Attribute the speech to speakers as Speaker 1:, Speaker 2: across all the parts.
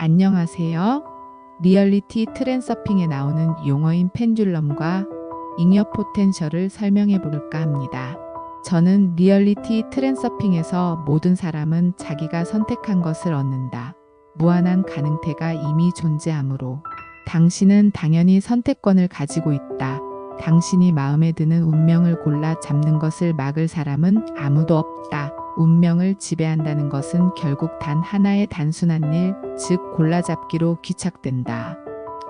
Speaker 1: 안녕하세요. 리얼리티 트랜서핑에 나오는 용어인 펜듈럼과 잉여 포텐셜을 설명해 볼까 합니다. 저는 리얼리티 트랜서핑에서 모든 사람은 자기가 선택한 것을 얻는다. 무한한 가능태가 이미 존재하므로 당신은 당연히 선택권을 가지고 있다. 당신이 마음에 드는 운명을 골라 잡는 것을 막을 사람은 아무도 없다. 운명을 지배한다는 것은 결국 단 하나의 단순한 일, 즉 골라잡기로 귀착된다.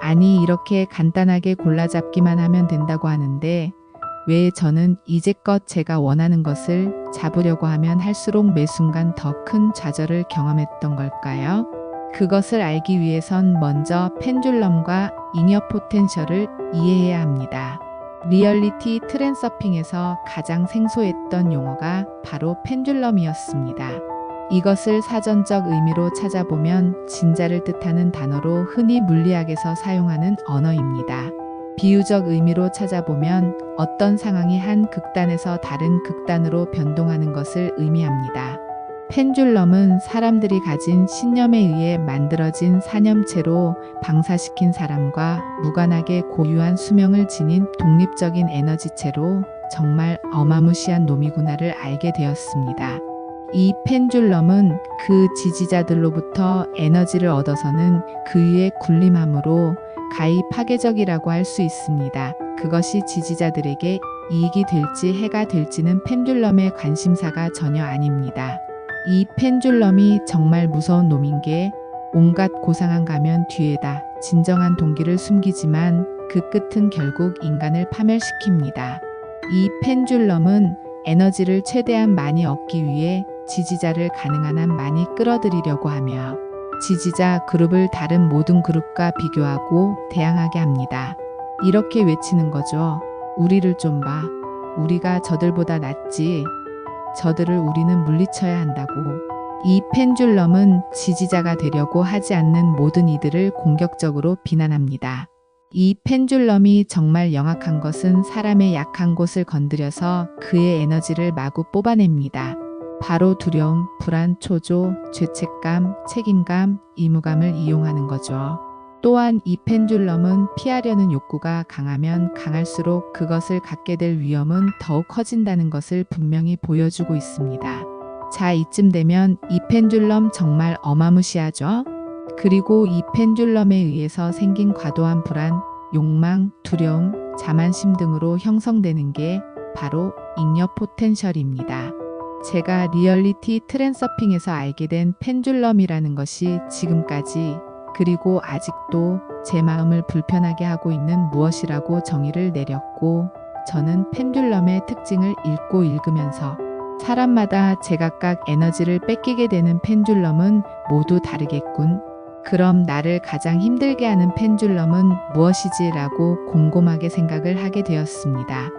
Speaker 1: 아니, 이렇게 간단하게 골라잡기만 하면 된다고 하는데 왜 저는 이제껏 제가 원하는 것을 잡으려고 하면 할수록 매 순간 더 큰 좌절을 경험했던 걸까요? 그것을 알기 위해선 먼저 펜듈럼과 잉여 포텐셜을 이해해야 합니다. 리얼리티 트랜서핑에서 가장 생소했던 용어가 바로 펜듈럼이었습니다. 이것을 사전적 의미로 찾아보면 진자를 뜻하는 단어로 흔히 물리학에서 사용하는 언어입니다. 비유적 의미로 찾아보면 어떤 상황이 한 극단에서 다른 극단으로 변동하는 것을 의미합니다. 펜듈럼은 사람들이 가진 신념에 의해 만들어진 사념체로 방사시킨 사람과 무관하게 고유한 수명을 지닌 독립적인 에너지체로 정말 어마무시한 놈이구나를 알게 되었습니다. 이 펜듈럼은 그 지지자들로부터 에너지를 얻어서는 그 위에 군림함으로 가히 파괴적이라고 할 수 있습니다. 그것이 지지자들에게 이익이 될지 해가 될지는 펜듈럼의 관심사가 전혀 아닙니다. 이 펜듈럼이 정말 무서운 놈인 게 온갖 고상한 가면 뒤에다 진정한 동기를 숨기지만 그 끝은 결국 인간을 파멸시킵니다. 이 펜듈럼은 에너지를 최대한 많이 얻기 위해 지지자를 가능한 한 많이 끌어들이려고 하며 지지자 그룹을 다른 모든 그룹과 비교하고 대항하게 합니다. 이렇게 외치는 거죠. 우리를 좀 봐. 우리가 저들보다 낫지. 저들을 우리는 물리쳐야 한다고. 이 펜듈럼은 지지자가 되려고 하지 않는 모든 이들을 공격적으로 비난합니다. 이 펜듈럼이 정말 영악한 것은 사람의 약한 곳을 건드려서 그의 에너지를 마구 뽑아냅니다. 바로 두려움, 불안, 초조, 죄책감, 책임감, 의무감을 이용하는 거죠. 또한 이 펜듈럼은 피하려는 욕구가 강하면 강할수록 그것을 갖게 될 위험은 더욱 커진다는 것을 분명히 보여주고 있습니다. 자, 이쯤 되면 이 펜듈럼 정말 어마무시하죠? 그리고 이 펜듈럼에 의해서 생긴 과도한 불안, 욕망, 두려움, 자만심 등으로 형성되는 게 바로 잉여 포텐셜입니다. 제가 리얼리티 트랜서핑에서 알게 된 펜듈럼이라는 것이 지금까지 그리고 아직도 제 마음을 불편하게 하고 있는 무엇이라고 정의를 내렸고 저는 펜듈럼의 특징을 읽고 읽으면서 사람마다 제각각 에너지를 뺏기게 되는 펜듈럼은 모두 다르겠군. 그럼 나를 가장 힘들게 하는 펜듈럼은 무엇이지라고 곰곰하게 생각을 하게 되었습니다.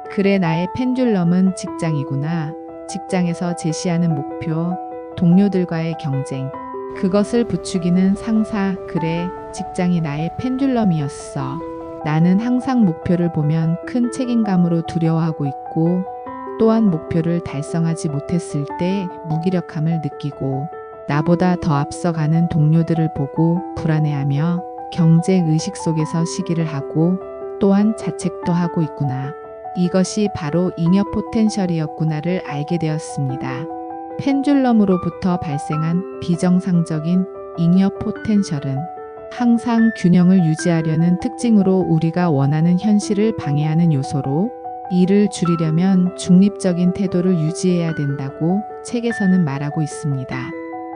Speaker 1: 그래, 나의 펜듈럼은 직장이구나. 직장에서 제시하는 목표, 동료들과의 경쟁, 그것을 부추기는 상사, 그래, 직장이 나의 펜듈럼이었어. 나는 항상 목표를 보면 큰 책임감으로 두려워하고 있고 또한 목표를 달성하지 못했을 때 무기력함을 느끼고 나보다 더 앞서가는 동료들을 보고 불안해하며 경쟁 의식 속에서 시기를 하고 또한 자책도 하고 있구나. 이것이 바로 잉여 포텐셜이었구나를 알게 되었습니다. 펜듈럼으로부터 발생한 비정상적인 잉여 포텐셜은 항상 균형을 유지하려는 특징으로 우리가 원하는 현실을 방해하는 요소로 이를 줄이려면 중립적인 태도를 유지해야 된다고 책에서는 말하고 있습니다.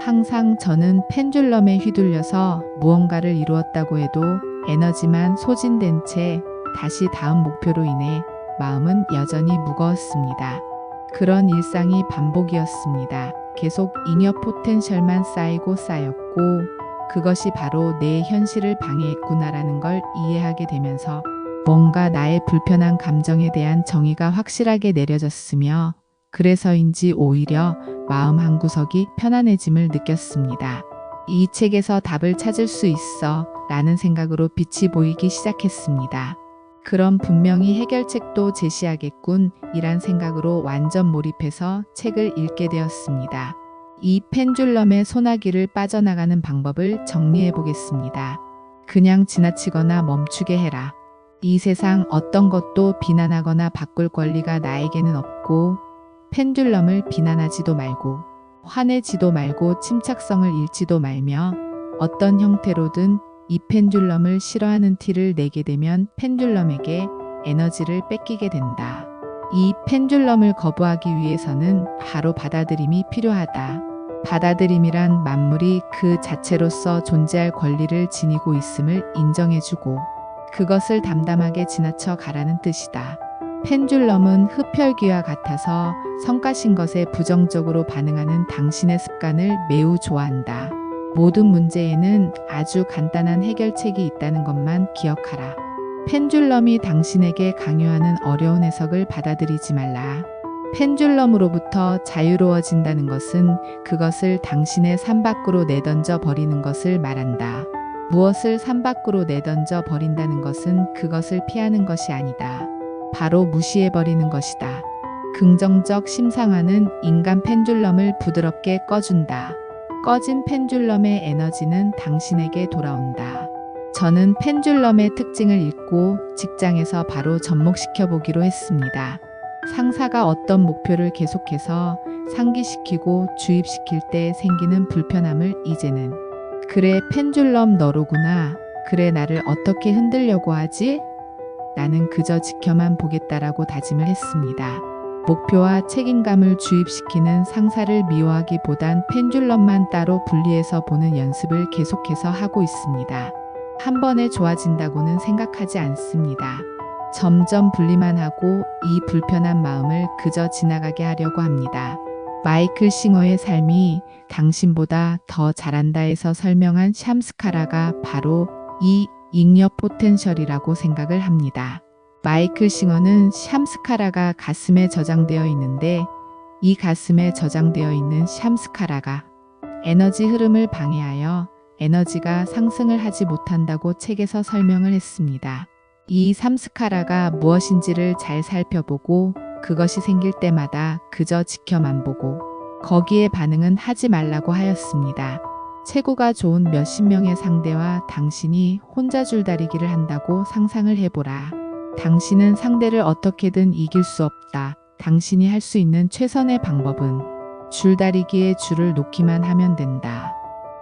Speaker 1: 항상 저는 펜듈럼에 휘둘려서 무언가를 이루었다고 해도 에너지만 소진된 채 다시 다음 목표로 인해 마음은 여전히 무거웠습니다. 그런 일상이 반복이었습니다. 계속 잉여 포텐셜만 쌓이고 쌓였고 그것이 바로 내 현실을 방해했구나라는 걸 이해하게 되면서 뭔가 나의 불편한 감정에 대한 정의가 확실하게 내려졌으며 그래서인지 오히려 마음 한구석이 편안해짐을 느꼈습니다. 이 책에서 답을 찾을 수 있어 라는 생각으로 빛이 보이기 시작했습니다. 그럼 분명히 해결책도 제시하겠군 이란 생각으로 완전 몰입해서 책을 읽게 되었습니다. 이 펜듈럼의 소나기를 빠져나가는 방법을 정리해 보겠습니다. 그냥 지나치거나 멈추게 해라. 이 세상 어떤 것도 비난하거나 바꿀 권리가 나에게는 없고, 펜듈럼을 비난하지도 말고 화내지도 말고 침착성을 잃지도 말며 어떤 형태로든 이 펜듈럼을 싫어하는 티를 내게 되면 펜듈럼에게 에너지를 뺏기게 된다. 이 펜듈럼을 거부하기 위해서는 바로 받아들임이 필요하다. 받아들임이란 만물이 그 자체로서 존재할 권리를 지니고 있음을 인정해주고 그것을 담담하게 지나쳐 가라는 뜻이다. 펜듈럼은 흡혈귀와 같아서 성가신 것에 부정적으로 반응하는 당신의 습관을 매우 좋아한다. 모든 문제에는 아주 간단한 해결책이 있다는 것만 기억하라. 펜듈럼이 당신에게 강요하는 어려운 해석을 받아들이지 말라. 펜듈럼으로부터 자유로워진다는 것은 그것을 당신의 삶 밖으로 내던져 버리는 것을 말한다. 무엇을 삶 밖으로 내던져 버린다는 것은 그것을 피하는 것이 아니다. 바로 무시해버리는 것이다. 긍정적 심상화는 인간 펜듈럼을 부드럽게 꺼준다. 꺼진 펜듈럼의 에너지는 당신에게 돌아온다. 저는 펜듈럼의 특징을 읽고 직장에서 바로 접목시켜 보기로 했습니다. 상사가 어떤 목표를 계속해서 상기시키고 주입시킬 때 생기는 불편함을 이제는 그래 펜듈럼 너로구나. 그래 나를 어떻게 흔들려고 하지? 나는 그저 지켜만 보겠다라고 다짐을 했습니다. 목표와 책임감을 주입시키는 상사를 미워하기보단 펜듈럼만 따로 분리해서 보는 연습을 계속해서 하고 있습니다. 한 번에 좋아진다고는 생각하지 않습니다. 점점 분리만 하고 이 불편한 마음을 그저 지나가게 하려고 합니다. 마이클 싱어의 삶이 당신보다 더 잘한다에서 설명한 샴스카라가 바로 이 잉여 포텐셜이라고 생각을 합니다. 마이클 싱어는 샴스카라가 가슴에 저장되어 있는데 이 가슴에 저장되어 있는 샴스카라가 에너지 흐름을 방해하여 에너지가 상승을 하지 못한다고 책에서 설명을 했습니다. 이 샴스카라가 무엇인지를 잘 살펴보고 그것이 생길 때마다 그저 지켜만 보고 거기에 반응은 하지 말라고 하였습니다. 체구가 좋은 몇십 명의 상대와 당신이 혼자 줄다리기를 한다고 상상을 해보라. 당신은 상대를 어떻게든 이길 수 없다. 당신이 할 수 있는 최선의 방법은 줄다리기에 줄을 놓기만 하면 된다.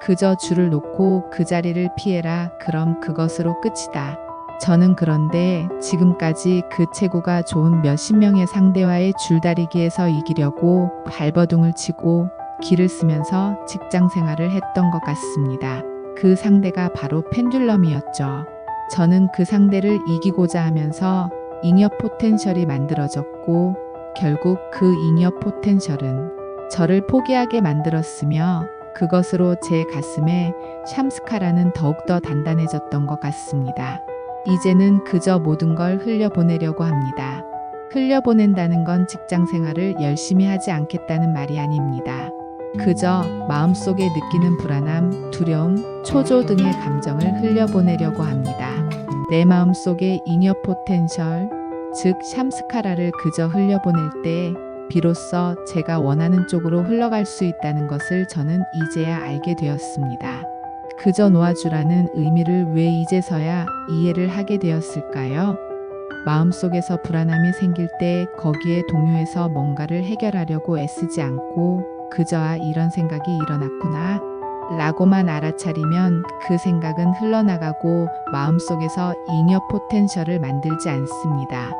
Speaker 1: 그저 줄을 놓고 그 자리를 피해라. 그럼 그것으로 끝이다. 저는 그런데 지금까지 그 체구가 좋은 몇십 명의 상대와의 줄다리기에서 이기려고 발버둥을 치고 기를 쓰면서 직장 생활을 했던 것 같습니다. 그 상대가 바로 펜듈럼이었죠. 저는 그 상대를 이기고자 하면서 잉여 포텐셜이 만들어졌고 결국 그 잉여 포텐셜은 저를 포기하게 만들었으며 그것으로 제 가슴에 샴스카라는 더욱더 단단해졌던 것 같습니다. 이제는 그저 모든 걸 흘려보내려고 합니다. 흘려보낸다는 건 직장 생활을 열심히 하지 않겠다는 말이 아닙니다. 그저 마음속에 느끼는 불안함, 두려움, 초조 등의 감정을 흘려보내려고 합니다. 내 마음속의 잉여 포텐셜, 즉 샴스카라를 그저 흘려보낼 때 비로소 제가 원하는 쪽으로 흘러갈 수 있다는 것을 저는 이제야 알게 되었습니다. 그저 놓아주라는 의미를 왜 이제서야 이해를 하게 되었을까요? 마음속에서 불안함이 생길 때 거기에 동요해서 뭔가를 해결하려고 애쓰지 않고 그저 이런 생각이 일어났구나 라고만 알아차리면 그 생각은 흘러나가고 마음속에서 잉여 포텐셜을 만들지 않습니다.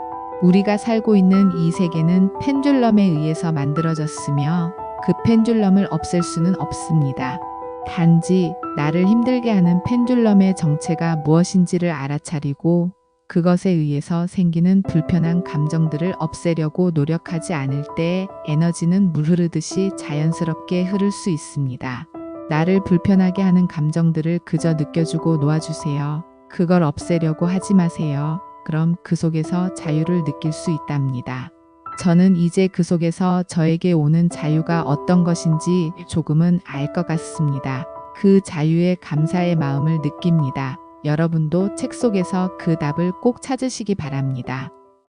Speaker 1: 우리가 살고 있는 이 세계는 펜듈럼에 의해서 만들어졌으며 그 펜듈럼을 없앨 수는 없습니다. 단지 나를 힘들게 하는 펜듈럼의 정체가 무엇인지를 알아차리고 그것에 의해서 생기는 불편한 감정들을 없애려고 노력하지 않을 때 에너지는 물 흐르듯이 자연스럽게 흐를 수 있습니다. 나를 불편하게 하는 감정들을 그저 느껴주고 놓아주세요. 그걸 없애려고 하지 마세요. 그럼 그 속에서 자유를 느낄 수 있답니다. 저는 이제 그 속에서 저에게 오는 자유가 어떤 것인지 조금은 알 것 같습니다. 그 자유에 감사의 마음을 느낍니다. 여러분도 책 속에서 그 답을 꼭 찾으시기 바랍니다.